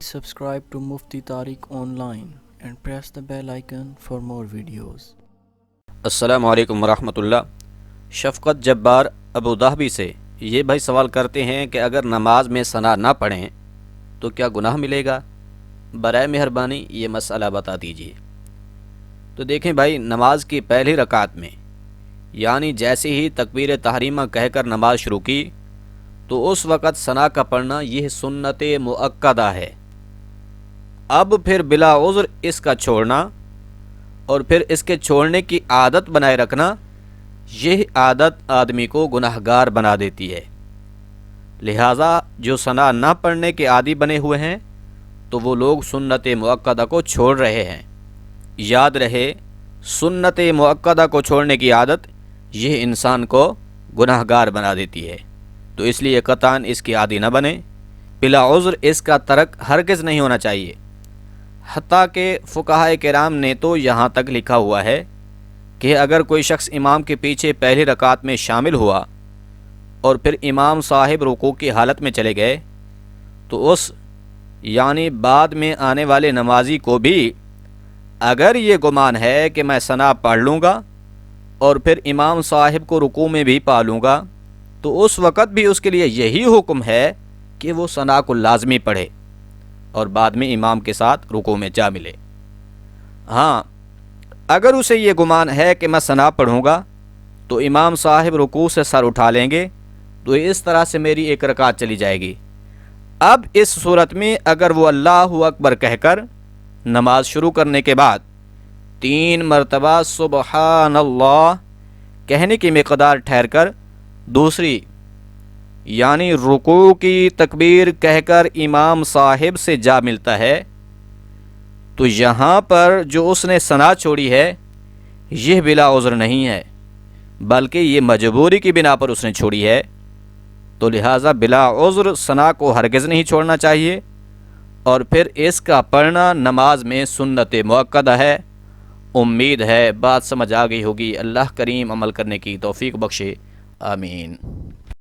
Subscribe to Mufti Tariq Online and press the bell icon for more videos. السلام علیکم ورحمۃ اللہ۔ شفقت جبار ابو دہبی سے یہ بھائی سوال کرتے ہیں کہ اگر نماز میں ثنا نہ پڑھیں تو کیا گناہ ملے گا؟ برائے مہربانی یہ مسئلہ بتا دیجیے۔ تو دیکھیں بھائی، نماز کی پہلی رکعت میں یعنی جیسے ہی تکبیر تحریمہ کہہ کر نماز شروع کی تو اس وقت ثنا کا پڑھنا یہ سنت مؤکدہ ہے۔ اب پھر بلا عذر اس کا چھوڑنا اور پھر اس کے چھوڑنے کی عادت بنائے رکھنا، یہ عادت آدمی کو گناہ گار بنا دیتی ہے۔ لہٰذا جو ثنا نہ پڑھنے کے عادی بنے ہوئے ہیں تو وہ لوگ سنت مؤکدہ کو چھوڑ رہے ہیں۔ یاد رہے، سنت مؤکدہ کو چھوڑنے کی عادت یہ انسان کو گناہ گار بنا دیتی ہے، تو اس لیے قطعاً اس کی عادی نہ بنے۔ بلا عذر اس کا ترک ہرگز نہیں ہونا چاہیے۔ حتیٰ کہ فقہائے کرام نے تو یہاں تک لکھا ہوا ہے کہ اگر کوئی شخص امام کے پیچھے پہلی رکعت میں شامل ہوا اور پھر امام صاحب رکوع کی حالت میں چلے گئے تو اس یعنی بعد میں آنے والے نمازی کو بھی اگر یہ گمان ہے کہ میں ثنا پڑھ لوں گا اور پھر امام صاحب کو رکوع میں بھی پا لوں گا تو اس وقت بھی اس کے لیے یہی حکم ہے کہ وہ ثنا کو لازمی پڑھے اور بعد میں امام کے ساتھ رکوع میں جا ملے۔ ہاں، اگر اسے یہ گمان ہے کہ میں ثنا پڑھوں گا تو امام صاحب رکوع سے سر اٹھا لیں گے تو اس طرح سے میری ایک رکعت چلی جائے گی۔ اب اس صورت میں اگر وہ اللہ اکبر کہہ کر نماز شروع کرنے کے بعد 3 مرتبہ سبحان اللہ کہنے کی مقدار ٹھہر کر دوسری یعنی رکوع کی تکبیر کہہ کر امام صاحب سے جا ملتا ہے تو یہاں پر جو اس نے ثنا چھوڑی ہے یہ بلا عذر نہیں ہے، بلکہ یہ مجبوری کی بنا پر اس نے چھوڑی ہے، تو لہٰذا بلا عذر ثنا کو ہرگز نہیں چھوڑنا چاہیے، اور پھر اس کا پڑھنا نماز میں سنت مؤکدہ ہے۔ امید ہے بات سمجھ آ گئی ہوگی۔ اللہ کریم عمل کرنے کی توفیق بخشے، آمین۔